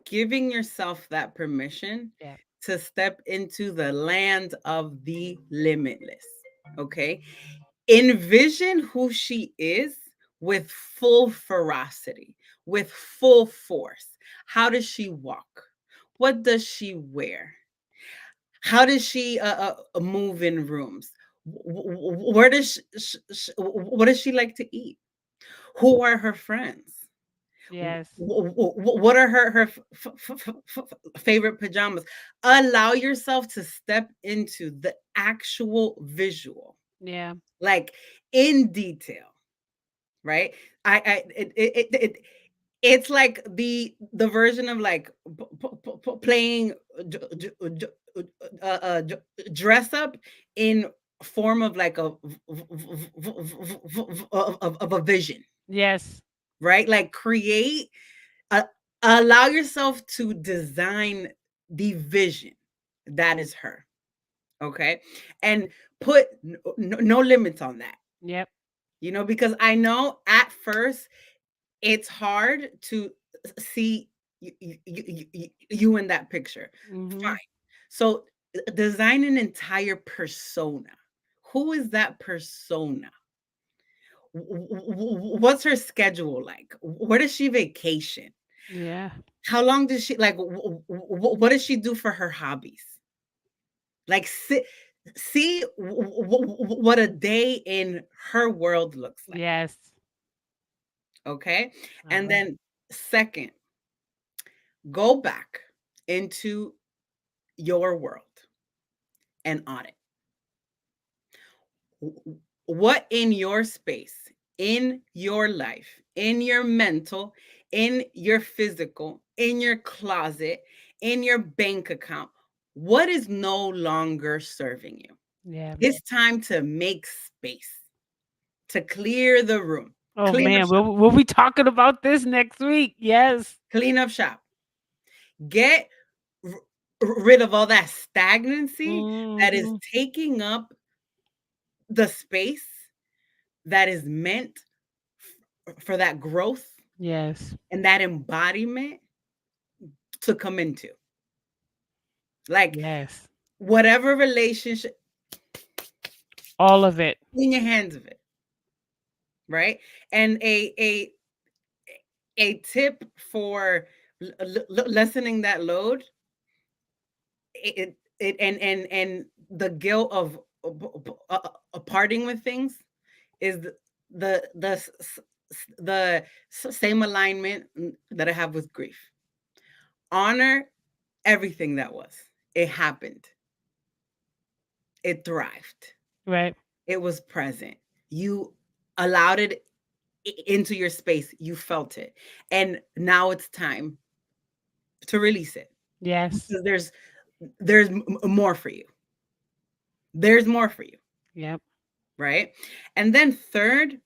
S2: giving yourself that permission
S1: Yeah.
S2: to step into the land of the limitless. Okay. Envision who she is with full ferocity, with full force. How does she walk? What does she wear? How does she move in rooms? Where does what does she like to eat? Who are her friends?
S1: Yes.
S2: What are her favorite pajamas? Allow yourself to step into the actual visual,
S1: Yeah.
S2: like in detail, right? I it's like the version of like playing dress up in form of like of a vision,
S1: Yes.
S2: right? Like create a, allow yourself to design the vision that is her, okay? And put no limits on that,
S1: Yep.
S2: because I know at first it's hard to see you in that picture. Fine.
S1: Mhm.
S2: So design an entire persona. Who is that persona? What's her schedule like? Where does she vacation?
S1: Yeah.
S2: How long does she like? What does she do for her hobbies? Like, see what a day in her world looks like.
S1: Yes.
S2: Okay.
S1: All
S2: And
S1: right.
S2: then, second, go back into your world and audit what in your space, in your life, in your mental, in your physical, in your closet, in your bank account, what is no longer serving you.
S1: Yeah.
S2: It's time to make space, to clear the room,
S1: Oh
S2: clean up
S1: man,
S2: shop,
S1: we'll be talking about this next week. Yes.
S2: clean up shop. Get r- rid of all that stagnancy that is
S1: Mhm.
S2: taking up the space that is meant for that growth
S1: Yes.
S2: and that embodiment to come into. Like
S1: Yes.
S2: whatever relationship,
S1: All of it.
S2: in your hands of it, right? And a tip for lessening that load, it and the guilt of parting with things is the the same alignment that I have with grief. Honor everything that was. It happened. It thrived.
S1: Right.
S2: It was present. You allowed it into your space. You felt it. And now it's time to release it,
S1: Yes.
S2: because there's more for you. There's more for you,
S1: Yep.
S2: right? And then third,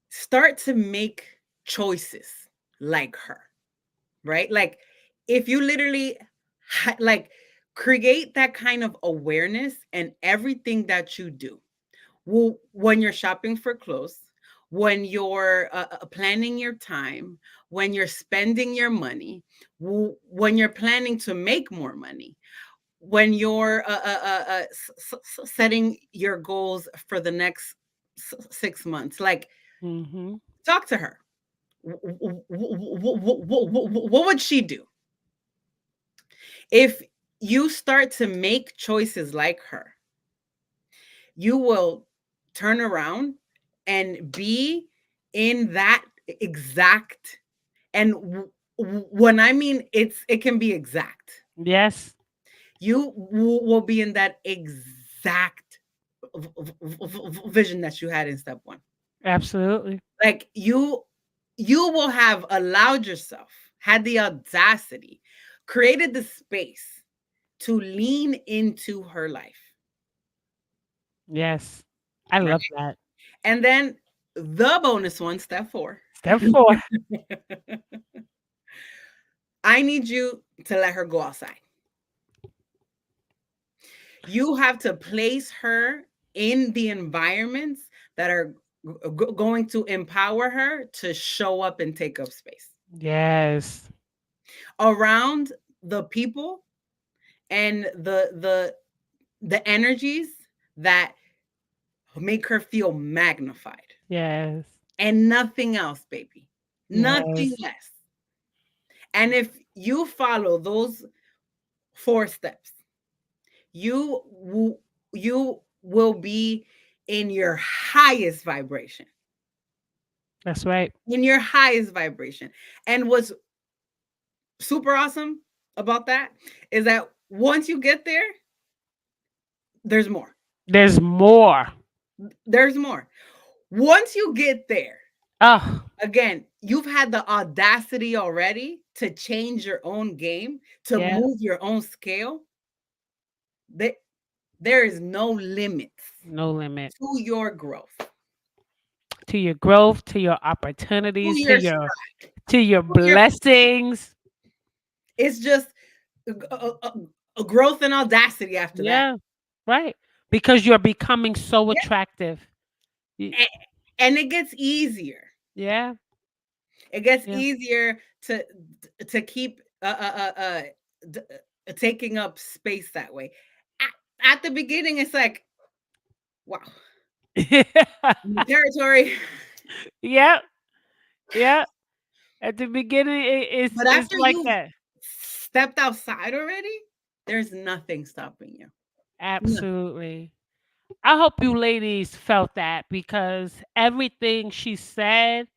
S2: start to make choices like her, right? Like, if you literally like, create that kind of awareness and everything that you do. Well, when you're shopping for clothes, when you're planning your time, when you're spending your money, when you're planning to make more money, when you're setting your goals for the next 6 months, like,
S1: Mhm.
S2: talk to her. What would she do if you start to make choices like her? You will turn around and be in that exact, and when I mean it can be exact.
S1: Yes.
S2: You will be in that exact vision that you had in step one.
S1: Absolutely.
S2: Like, you will have allowed yourself, had the audacity, created the space to lean into her life,
S1: Yes. I
S2: right?
S1: love that.
S2: And then the bonus one, step four.
S1: Step 4.
S2: I need you to let her go outside. You have to place her in the environments that are going to empower her to show up and take up space
S1: Yes.
S2: around the people and the energies that make her feel magnified,
S1: Yes.
S2: and nothing else, baby. Nothing
S1: Yes.
S2: less. And if you follow those four steps, you will be in your highest vibration.
S1: That's right.
S2: In your highest vibration. And what's super awesome about that is that once you get there, there's more.
S1: There's more.
S2: There's more. Once you get there,
S1: Oh,
S2: again, you've had the audacity already to change your own game, to
S1: yeah.
S2: move your own scale. There, there is no limits
S1: No limit
S2: to your growth,
S1: to your growth, to your
S2: to
S1: opportunities,
S2: your
S1: to your
S2: to your.
S1: blessings.
S2: It's just a growth and audacity after that.
S1: Yeah. Right. Because you're becoming so
S2: Yeah,
S1: attractive. Y-
S2: and it gets easier.
S1: Yeah.
S2: It gets
S1: Yeah.
S2: easier to keep d- taking up space that way. At the beginning, it's like, wow, new territory.
S1: Yeah. Yeah. At the beginning,
S2: But
S1: it's
S2: after
S1: like
S2: you've
S1: that.
S2: stepped outside already, there's nothing stopping you. Nothing.
S1: Absolutely. I hope you ladies felt that because everything she said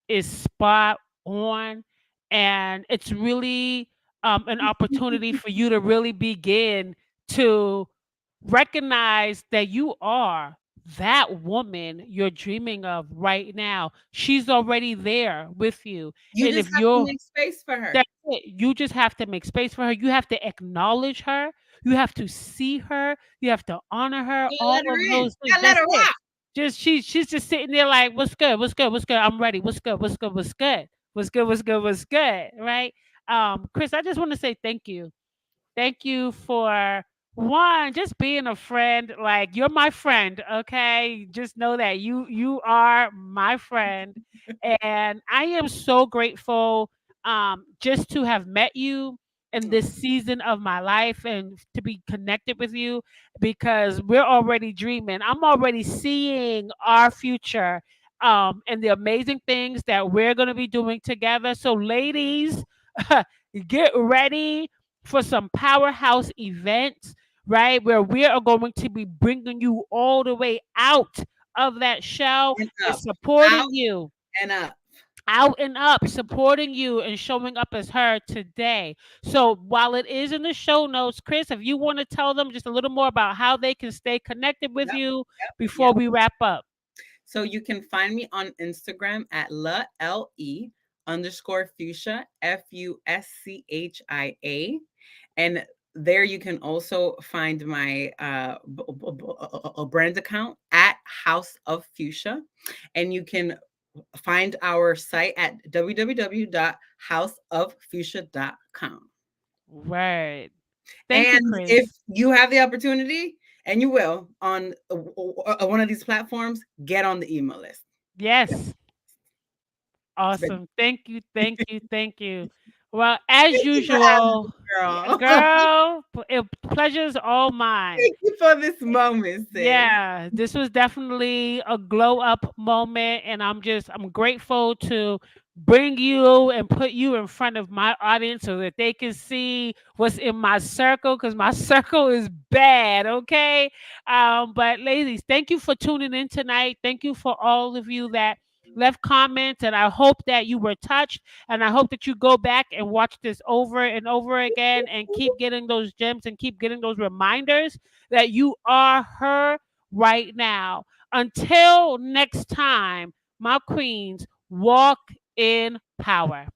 S1: is spot on, and it's really an opportunity for you to really begin to recognize that you are that woman you're dreaming of right now. She's already there with you.
S2: You
S1: And
S2: just
S1: if
S2: have to
S1: you're
S2: make space for her.
S1: that's it. You just have to make space for her. You have to acknowledge her. You have to see her. You have to honor her.
S2: You gotta
S1: All
S2: let her
S1: of
S2: in.
S1: those
S2: You
S1: things.
S2: gotta let
S1: That's
S2: her
S1: it.
S2: rock.
S1: Just she's just sitting there like, what's good? What's good? What's good? I'm ready. What's good? What's good? What's good? What's good? What's good? What's good? Right? Chris, I just want to say thank you. Thank you for one, just being a friend. Like you're my friend, okay? Just know that you are my friend. And I am so grateful just to have met you in
S2: Oh,
S1: this season of my life and to be connected with you because we're already dreaming. I'm already seeing our future and the amazing things that we're going to be doing together. So ladies, get ready for some powerhouse events, right? Where we are going to be bringing you all the way out of that shell
S2: And
S1: is
S2: up, out
S1: supporting you,
S2: and up.
S1: out and up, supporting you and showing up as her today. So while it is in the show notes, Chris, if you want to tell them just a little more about how they can stay connected with
S2: Yep,
S1: you
S2: yep,
S1: before
S2: yep.
S1: we wrap up.
S2: So you can find me on Instagram at LE_fuchsia, FUSCHIA. And there you can also find my brand account at House of Fuchsia. And you can find our site at www.houseoffuchsia.com.
S1: Right. Thank you,
S2: And if
S1: Chris.
S2: you have the opportunity, and you will, on one of these platforms, get on the email list.
S1: Yes.
S2: It's been
S1: Awesome. Thank you. Thank you. Thank you. Well, as
S2: Thank you for having
S1: usual,
S2: me,
S1: yeah,
S2: girl.
S1: girl, pleasure's all mine.
S2: Thank you for this moment, sis.
S1: Yeah, this was definitely a glow up moment, and I'm grateful to bring you and put you in front of my audience so that they can see what's in my circle, because my circle is bad. Okay. But ladies, thank you for tuning in tonight. Thank you for all of you that left comments, and I hope that you were touched, and I hope that you go back and watch this over and over again and keep getting those gems and keep getting those reminders that you are her right now. Until next time, my queens, walk in power.